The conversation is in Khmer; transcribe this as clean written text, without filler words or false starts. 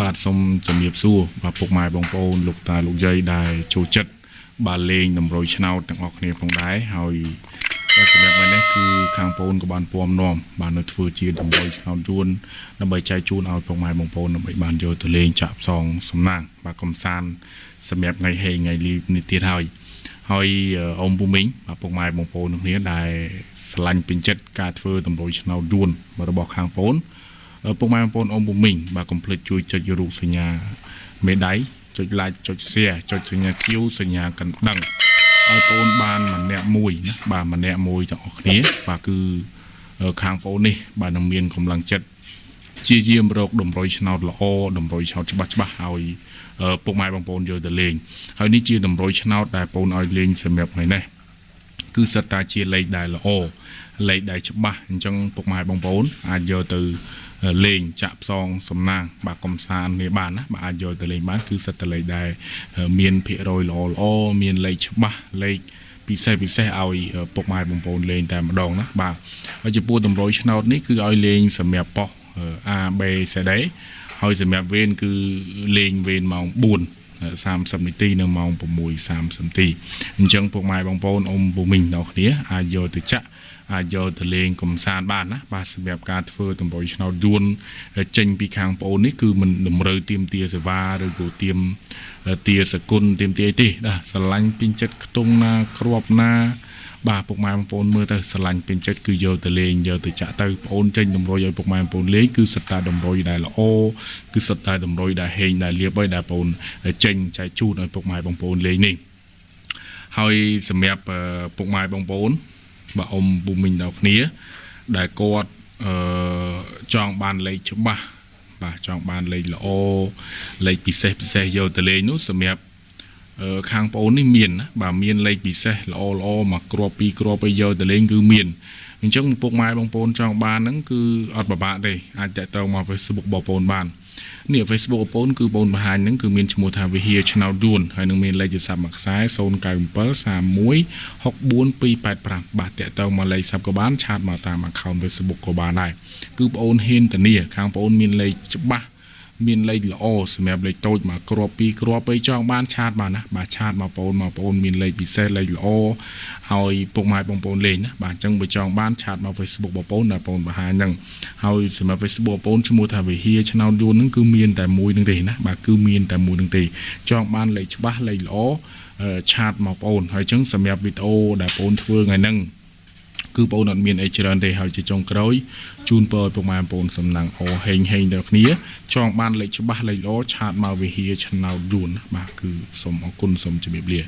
បាទសូមជំរាបសួរបាទពុកម៉ែបងប្អូនលោកតាលោកយាយដែលចូលចិត្តបាទលេងតម្រុយឆ្នោតទាំងអស់គ្នាផងដែរហើយបាទសម្រាប់ថ្ងៃនេះគឺខាងប្អូនក៏បានពំនាំបាទនៅធ្វើជាតម្រុយឆ្នោតយួនដើម្បីចែកជូនឲ្យពុកម៉ែបងប្អូនដើម្បីបានយកទៅលេងចាក់ផ្សងសំណាងបាទកំសាន្តសម្រាប់ថ្ងៃហេថ្ងៃលីនេះទៀតហើយអ៊ំពូមីងបាទពុកម៉ែបងប្អូនគ្នាដែលស្រឡាញ់ពេញចិត្តការធ្វើតម្រុយឆ្នោតយួនរបស់ខាងប្អូនពុកម៉ែបងប្អូនអ៊ំពូមីងបាទកុំភ្លេចជួយចុចរូបសញ្ញាមេដៃចុច like ចុច share ចុចសញ្ញាជាវសញ្ញាកណ្ដឹងឲ្យបងប្អូនបានម្នាក់មួយណាបាទម្នាក់មួយទាំងអស់គ្នាបាទគឺខាងបងប្អូននេះបាទនឹងមានកម្លាំងចិត្តជាយាមរកតម្រុយឆ្នោតល្អតម្រុយឆ្នោតច្បាស់ឲ្យពុកម៉ែបងប្អូនយកទៅលេងហើយនេះជាតម្រុយឆ្នោតដែលបងប្អូនឲ្យលេងសម្រាប់ថ្ងៃនេះគឺសិតតាជាលេខដែលល្អលេខដែលច្បាស់អញ្ចឹងពុកម៉ែបងប្អូនអាចយកទៅលេងចាក់ផ្សងសំណាងបាទកំសាន្តនេះបានណាបាទអាចយកទៅលេងបានគឺសិតតែលេខដែលមានភាគរយល្អមានលេខច្បាស់លេខពិសេសឲ្យពុកម៉ែបងប្អូនលេងតែម្ដងណាបាទហើយចំពោះតម្រុយឆ្នោតនេះគឺឲ្យលេងសម្រាប់ប៉ុស A B C D ហើយសម្រាប់វេនគឺលេងវេនម៉ោង4:30 នាទីនៅម៉ោង6:30 នាទីអញ្ចឹងពុកម៉ែបងប្អូនអ៊ំពូមីងដល់គ្នាអាចយកទៅចាក់អាចយកទៅលេងកំសាន្តបានណាបាទសម្រាប់ការធ្វើតម្រុយឆ្នោតយួនចេញពីខាងប្អូននេះគឺមិនតម្រូវទៀមទាសេវាឬក៏ទៀមទាសគុណទៀមទាអីទេណាស្រឡាញ់ពេញចិត្តខ្ទង់ណាគ្រាប់ណាបាទពុកម៉ែបងប្អូនមើលទៅស្រឡាញ់ពេញចិត្តគឺយកទៅលេងយកទៅចាក់ទៅប្អូនចេញតម្រុយឲ្យពុកម៉ែបងប្អូនលេងគឺសិតតែតម្រុយដែលល្អគឺសិតតែតម្រុយដែលហេងដែលលៀបឲ្យដែលបងប្អូនចេញចែកជូនឲ្យពុកម៉ែបងប្អូនលេងនេះហើយសម្រាប់ពុកម៉ែបងប្អូនបាទអ៊ំពូមីងដល់គ្នាដែលគាត់ចង់បានលេខច្បាស់បាទចង់បានលេខល្អលេខពិសេសយកទៅលេងនោះសម្រាប់ខាងប្អូននេះមានណាបាទមានលេខពិសេសល្អមកគ្រាប់ពីរគ្រាប់ឲ្យយកទៅលេងគឺមានអញ្ចឹងពុកម៉ែបងប្អូនចង់បានហ្នឹងគឺអត់ពិបាកទេអាចតាក់ទងមក Facebook បងប្អូនបាននេះ Facebook បងប្អូនគឺបងបង្ហាញហ្នឹងគឺមានឈ្មោះថាវិហារឆ្នោតយួនហើយនឹងមានលេខទូរស័ព្ទមួយខ្សែ09731642285បាទតាក់ទងមកលេខសាប់ក៏បានឆាតមកតាម account Facebook ក៏បានដែរគឺបងប្អូនហ៊ានធានាខាងបងប្អូនមានលេខច្បាស់មានលេខល្អសម្រាប់លេខតូចមកគ្រាប់ពីរគ្រាប់ទៅចង់បានឆាតបានណាបាទឆាតមកបងប្អូនមានលេខពិសេសលេខល្អហើយពុកម៉ែបងប្អូនលេងណាបាទអញ្ចឹងបើចង់បានឆាតមក Facebook បងប្អូនដែលបងប្អូនបង្ហាញហ្នឹងហើយសម្រាប់ Facebook បងប្អូនឈ្មោះថាវិហារឆ្នោតយួនហ្នឹងគឺមានតែមួយនឹងទេណាបាទគឺមានតែមួយនឹងទេចង់បានលេខច្បាស់លេខល្អឆាតមកបងប្អូនហើយអញ្ចឹងសម្រាប់វីដេអូដែលបងប្អូនធ្វើថ្ងៃហ្នឹងគឺបងប្អូនអត់មានអីច្រើនទេហើយជាចុងក្រោយជូនពរឲ្យពុកម៉ែបងប្អូនសំណាងអហេងដល់គ្នាចង់បានលេខច្បាស់លេខល្អឆាតមកវិហារឆ្នោតយួនបាទគឺសូមអរគុណសូមជម្រាបលា